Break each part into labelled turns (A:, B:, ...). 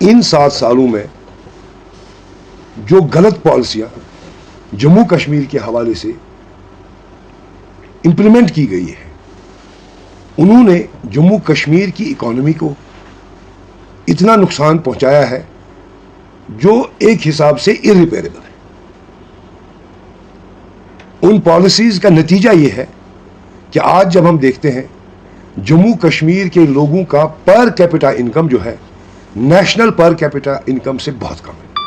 A: ان 7 سالوں میں جو غلط پالیسیاں جموں کشمیر کے حوالے سے امپلیمنٹ کی گئی ہے، انہوں نے جموں کشمیر کی اکانومی کو اتنا نقصان پہنچایا ہے جو ایک حساب سے irreparable ہے۔ ان پالیسیز کا نتیجہ یہ ہے کہ آج جب ہم دیکھتے ہیں جموں کشمیر کے لوگوں کا پر کیپٹا انکم جو ہے نیشنل پر کیپٹا انکم سے بہت کم ہے۔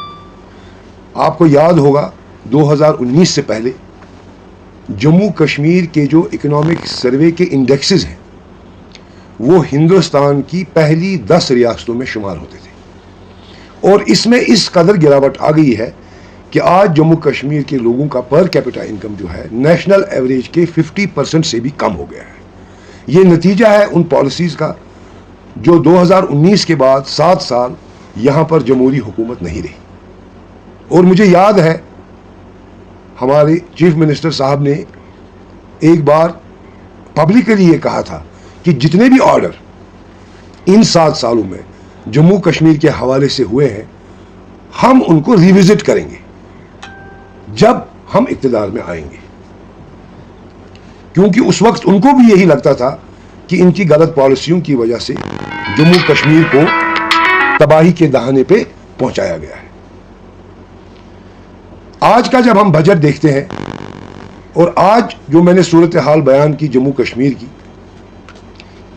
A: آپ کو یاد ہوگا 2019 سے پہلے جموں کشمیر کے جو اکنامک سروے کے انڈیکسز ہیں وہ ہندوستان کی پہلی 10 ریاستوں میں شمار ہوتے تھے، اور اس میں اس قدر گراوٹ آ گئی ہے کہ آج جموں کشمیر کے لوگوں کا پر کیپٹا انکم جو ہے نیشنل ایوریج کے 50% سے بھی کم ہو گیا ہے۔ یہ نتیجہ ہے ان پالیسیز کا جو 2019 کے بعد 7 سال یہاں پر جمہوری حکومت نہیں رہی۔ اور مجھے یاد ہے ہمارے چیف منسٹر صاحب نے ایک بار پبلکلی یہ کہا تھا کہ جتنے بھی آرڈر ان 7 سالوں میں جموں کشمیر کے حوالے سے ہوئے ہیں ہم ان کو ریوزٹ کریں گے جب ہم اقتدار میں آئیں گے، کیونکہ اس وقت ان کو بھی یہی لگتا تھا کہ ان کی غلط پالیسیوں کی وجہ سے جموں کشمیر کو تباہی کے دہانے پہ پہنچایا گیا ہے۔ آج کا جب ہم بجٹ دیکھتے ہیں اور آج جو میں نے صورتحال بیان کی جموں کشمیر کی،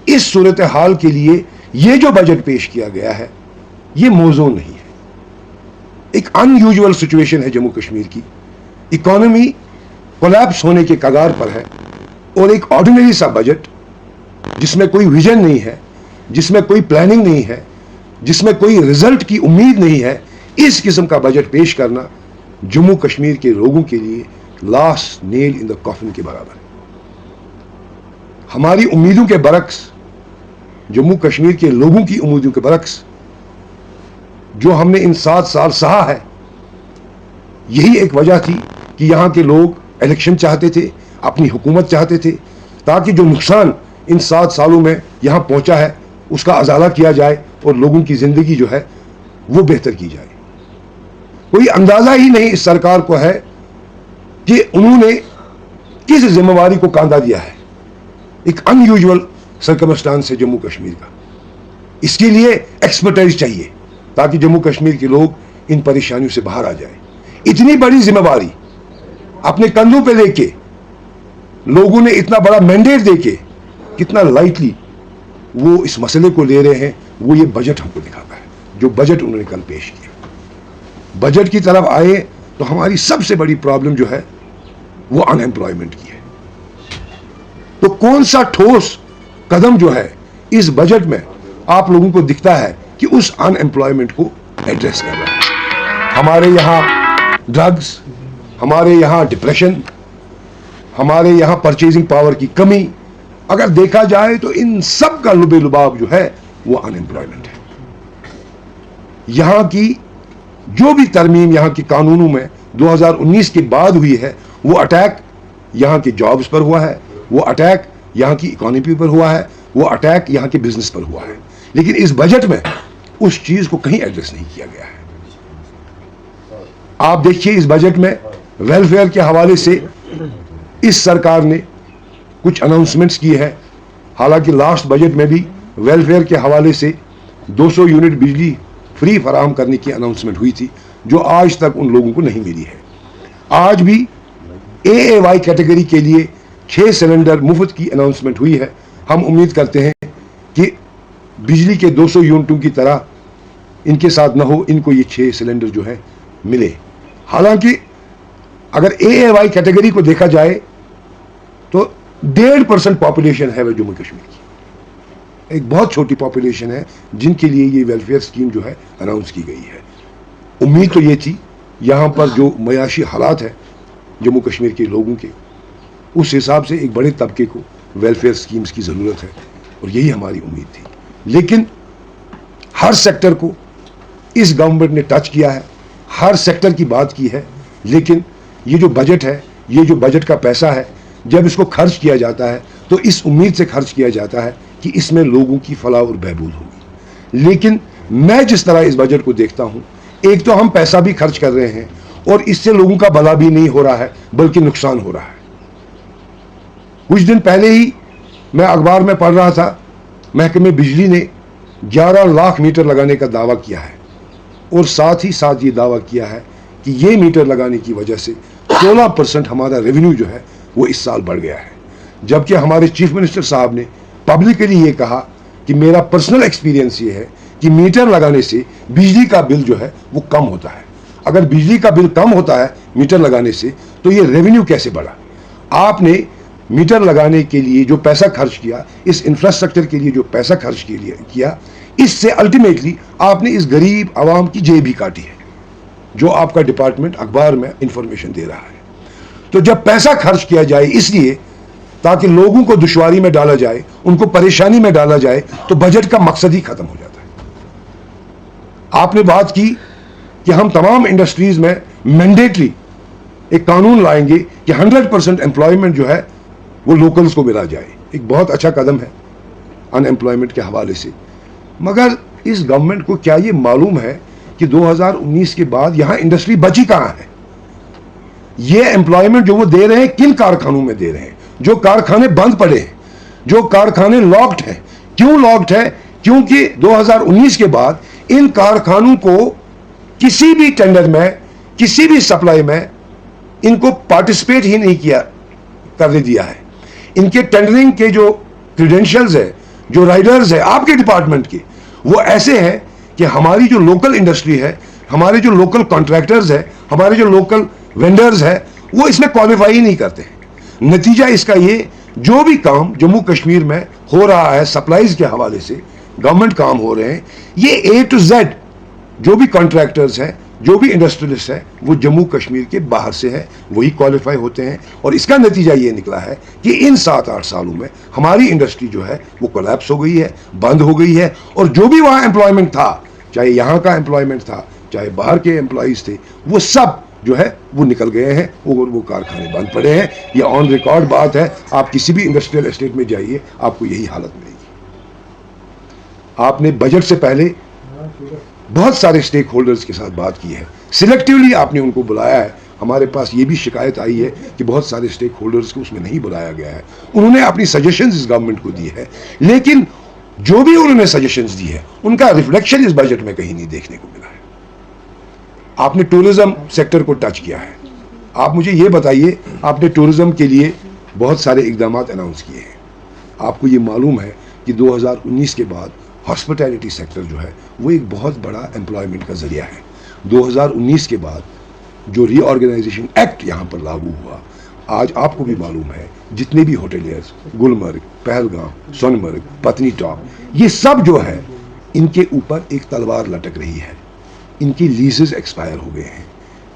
A: اس صورتحال کے لیے یہ جو بجٹ پیش کیا گیا ہے یہ موزوں نہیں ہے۔ ایک ان یوزول سچویشن ہے جموں کشمیر کی، اکانومی کولیپس ہونے کے کگار پر ہے، اور ایک آرڈینری سا بجٹ جس میں کوئی ویژن نہیں ہے، جس میں کوئی پلاننگ نہیں ہے، جس میں کوئی رزلٹ کی امید نہیں ہے، اس قسم کا بجٹ پیش کرنا جموں کشمیر کے لوگوں کے لیے لاسٹ نیل ان دا کافن کے برابر ہے۔ ہماری امیدوں کے برعکس، جموں کشمیر کے لوگوں کی امیدوں کے برعکس جو ہم نے ان 7 سال سہا ہے، یہی ایک وجہ تھی کہ یہاں کے لوگ الیکشن چاہتے تھے، اپنی حکومت چاہتے تھے، تاکہ جو نقصان ان 7 سالوں میں یہاں پہنچا ہے اس کا ازالہ کیا جائے اور لوگوں کی زندگی جو ہے وہ بہتر کی جائے۔ کوئی اندازہ ہی نہیں اس سرکار کو ہے کہ انہوں نے کس ذمہ داری کو کاندھا دیا ہے، ایک ان یوزول سرکمسٹانس ہے جموں کشمیر کا۔ اس کے لیے ایکسپرٹائز چاہیے تاکہ جموں کشمیر کے لوگ ان پریشانیوں سے باہر آ جائیں۔ اتنی بڑی ذمہ داری اپنے کندھوں پہ لے کے لوگوں نے اتنا بڑا مینڈیٹ دے کے کتنا لائٹلی وہ اس مسئلے کو لے رہے ہیں، وہ یہ بجٹ ہم کو دکھاتا ہے۔ جو بجٹ انہوں نے کل پیش کیا، بجٹ کی طرف آئے تو ہماری سب سے بڑی پرابلم جو ہے وہ ان ایمپلائمنٹ کی ہے۔ تو کون سا ٹھوس قدم جو ہے اس بجٹ میں آپ لوگوں کو دکھتا ہے کہ اس ان ایمپلائمنٹ کو ایڈریس کر رہا ہے؟ ہمارے یہاں ڈرگز، ہمارے یہاں ڈپریشن، ہمارے یہاں پرچیزنگ پاور کی کمی، اگر دیکھا جائے تو ان سب کا لب لباب جو ہے وہ ان ایمپلائمنٹ ہے۔ یہاں کی جو بھی ترمیم یہاں کے قانونوں میں 2019 کے بعد ہوئی ہے، وہ اٹیک یہاں کے جابز پر ہوا ہے، وہ اٹیک یہاں کی اکانومی پر ہوا ہے، وہ اٹیک یہاں کے بزنس پر ہوا ہے، لیکن اس بجٹ میں اس چیز کو کہیں ایڈریس نہیں کیا گیا ہے۔ آپ دیکھیے اس بجٹ میں ویلفیئر کے حوالے سے اس سرکار نے کچھ اناؤنسمنٹس کی ہے، حالانکہ لاسٹ بجٹ میں بھی ویلفیئر کے حوالے سے 200 یونٹ بجلی فری فراہم کرنے کی اناؤنسمنٹ ہوئی تھی جو آج تک ان لوگوں کو نہیں ملی ہے۔ آج بھی AAY کیٹیگری کے لیے 6 سلنڈر مفت کی اناؤنسمنٹ ہوئی ہے۔ ہم امید کرتے ہیں کہ بجلی کے 200 یونٹوں کی طرح ان کے ساتھ نہ ہو، ان کو یہ 6 سلنڈر جو ہے ملے۔ حالانکہ اگر AAY کیٹیگری کو دیکھا جائے تو 1.5% پاپولیشن ہے وہ جموں کشمیر کی، ایک بہت چھوٹی پاپولیشن ہے جن کے لیے یہ ویلفیئر اسکیم جو ہے اناؤنس کی گئی ہے۔ امید تو یہ تھی یہاں پر جو معاشی حالات ہیں جموں کشمیر کے لوگوں کے، اس حساب سے ایک بڑے طبقے کو ویلفیئر اسکیمز کی ضرورت ہے، اور یہی ہماری امید تھی۔ لیکن ہر سیکٹر کو اس گورنمنٹ نے ٹچ کیا ہے، ہر سیکٹر کی بات کی ہے، لیکن یہ جو بجٹ ہے، یہ جو بجٹ کا پیسہ ہے، جب اس کو خرچ کیا جاتا ہے تو اس امید سے خرچ کیا جاتا ہے کہ اس میں لوگوں کی فلاح اور بہبود ہوگی، لیکن मैं जिस तरह इस बजट को देखता हूं, एक तो हम पैसा भी खर्च कर रहे हैं और इससे लोगों का भला भी नहीं हो रहा है बल्कि नुकसान हो रहा है। कुछ दिन पहले ही मैं अखबार में पढ़ रहा था, महकमे बिजली ने 11 लाख मीटर लगाने का दावा किया है और साथ ही साथ ये दावा किया है कि ये मीटर लगाने की वजह से 16% हमारा रेवेन्यू जो है वो इस साल बढ़ गया है। जबकि हमारे चीफ मिनिस्टर साहब ने पब्लिकली ये कहा कि मेरा पर्सनल एक्सपीरियंस ये है कि मीटर लगाने से बिजली का बिल जो है वो कम होता है। अगर बिजली का बिल कम होता है मीटर लगाने से, तो ये रेवेन्यू कैसे बढ़ा? आपने मीटर लगाने के लिए जो पैसा खर्च किया, इस इंफ्रास्ट्रक्चर के लिए जो पैसा खर्च किया, इससे अल्टीमेटली आपने इस गरीब आवाम की जेब भी काटी है, जो आपका डिपार्टमेंट अखबार में इंफॉर्मेशन दे रहा है। तो जब पैसा खर्च किया जाए इसलिए ताकि लोगों को दुश्वारी में डाला जाए, उनको परेशानी में डाला जाए, तो बजट का मकसद ही खत्म हो जाता है। आपने बात की कि हम तमाम इंडस्ट्रीज में मैंडेटरी एक कानून लाएंगे कि 100% एम्प्लॉयमेंट जो है वो लोकल्स को मिला जाए। एक बहुत अच्छा कदम है अनएम्प्लॉयमेंट के हवाले से, मगर इस गवर्नमेंट को क्या ये मालूम है कि 2019 के बाद यहां इंडस्ट्री बची कहां है? ये एम्प्लॉयमेंट जो वो दे रहे हैं किन कारखानों में दे रहे हैं? जो कारखाने बंद पड़े हैं, जो कारखाने लॉक्ड हैं। क्यों लॉक्ड है? क्योंकि 2019 के बाद इन कारखानों को किसी भी टेंडर में, किसी भी सप्लाई में इनको पार्टिसिपेट ही नहीं किया करने दिया है। इनके टेंडरिंग के जो क्रेडेंशियल्स है, जो राइडर्स है आपके डिपार्टमेंट के, वो ऐसे हैं कि हमारी जो लोकल इंडस्ट्री है, हमारे जो लोकल कॉन्ट्रैक्टर्स है, हमारे जो लोकल वेंडर्स है, वो इसमें क्वालिफाई ही नहीं करते हैं। नतीजा इसका ये, जो भी काम जम्मू कश्मीर में हो रहा है सप्लाईज के हवाले से, गवर्नमेंट काम हो रहे हैं, ये A to Z जो भी कॉन्ट्रैक्टर्स हैं, जो भी इंडस्ट्रियलिस्ट है, वो जम्मू कश्मीर के बाहर से है, वही क्वालिफाई होते हैं। और इसका नतीजा ये निकला है कि इन 7-8 सालों में हमारी इंडस्ट्री जो है वो कोलैप्स हो गई है, बंद हो गई है। और जो भी वहाँ एम्प्लॉयमेंट था, चाहे यहाँ का एम्प्लॉयमेंट था, चाहे बाहर के एम्प्लॉयज़ थे, वो सब जो है वो निकल गए हैं और वो कारखाने बंद पड़े हैं। ये ऑन रिकॉर्ड बात है, आप किसी भी इंडस्ट्रियल एस्टेट में जाइए, आपको यही हालत मिलेगी। आपने बजट से पहले बहुत सारे स्टेक होल्डर्स के साथ बात की है, सिलेक्टिवली आपने उनको बुलाया है। हमारे पास ये भी शिकायत आई है कि बहुत सारे स्टेक होल्डर्स को उसमें नहीं बुलाया गया है। उन्होंने अपनी सजेशंस इस गवर्नमेंट को दी है, लेकिन जो भी उन्होंने सजेशंस दी है उनका रिफ्लेक्शन इस बजट में कहीं नहीं देखने को मिला है। आपने टूरिज्म सेक्टर को टच किया है। आप मुझे ये बताइए, आपने टूरिज्म के लिए बहुत सारे इकदाम अनाउंस किए हैं। आपको ये मालूम है कि 2019 के बाद हॉस्पिटैलिटी सेक्टर जो है वो एक बहुत बड़ा एम्प्लॉयमेंट का जरिया है। 2019 के बाद जो रीऑर्गेनाइजेशन एक्ट यहाँ पर लागू हुआ, आज आपको भी मालूम है जितने भी होटलियर्स, गुलमर्ग, पहलगाम, सोनमर्ग, पत्नी टॉप, ये सब जो है इनके ऊपर एक तलवार लटक रही है। इनकी लीजेस एक्सपायर हो गए हैं।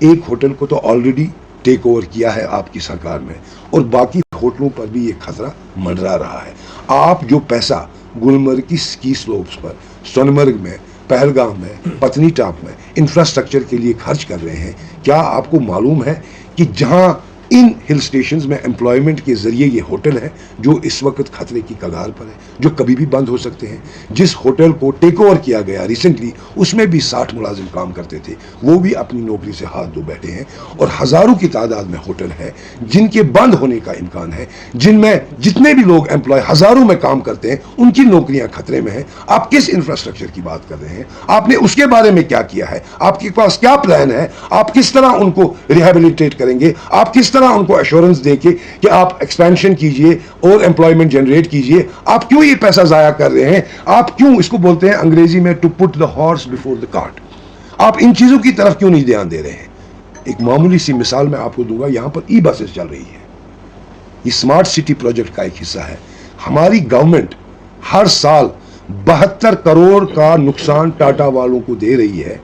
A: एक होटल को तो ऑलरेडी टेक ओवर किया है आपकी सरकार में, और बाकी होटलों पर भी ये खतरा मंडरा रहा है। आप जो पैसा गुलमर्ग की स्की स्लोप्स पर, सोनमर्ग में, पहलगाम में, पत्नी टॉप में इंफ्रास्ट्रक्चर के लिए खर्च कर रहे हैं, क्या आपको मालूम है कि जहां इन हिल स्टेशंस में एम्प्लॉयमेंट के जरिए ये होटल है जो इस वक्त खतरे की कगार पर है, जो कभी भी बंद हो सकते हैं। जिस होटल को टेक ओवर किया गया रिसेंटली, उसमें भी 60 मुलाजिम काम करते थे, वो भी अपनी नौकरी से हाथ धो बैठे हैं। और हज़ारों की तादाद में होटल है जिनके बंद होने का इम्कान है, जिनमें जितने भी लोग एम्प्लॉय हज़ारों में काम करते हैं, उनकी नौकरियां खतरे में हैं। आप किस इंफ्रास्ट्रक्चर की बात कर रहे हैं? आपने उसके बारे में क्या किया है? आपके पास क्या प्लान है? आप किस तरह उनको रिहेबिलिटेट करेंगे? आप किस तरह उनको एश्योरेंस देके कि आप एक्सपेंशन कीजिए और एम्प्लॉयमेंट जनरेट कीजिए? आप क्यों ये पैसा जाया कर रहे हैं? आप क्यों, इसको बोलते हैं अंग्रेजी में to put the horse before the cart, आप इन चीजों की तरफ क्यों नहीं ध्यान दे रहे हैं? एक मामूली सी मिसाल मैं आपको दूंगा। यहां पर ई बसेस चल रही है, ये स्मार्ट सिटी प्रोजेक्ट का एक हिस्सा है। हमारी गवर्नमेंट हर साल 72 करोड़ का नुकसान टाटा वालों को दे रही है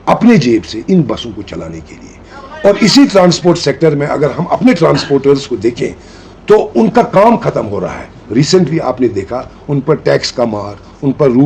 A: अपने जेब से इन बसों को चलाने के लिए। और इसी ट्रांसपोर्ट सेक्टर में अगर हम अपने ट्रांसपोर्टर्स को देखें तो उनका काम खत्म हो रहा है। रिसेंटली आपने देखा उन पर टैक्स का मार, उन पर रूट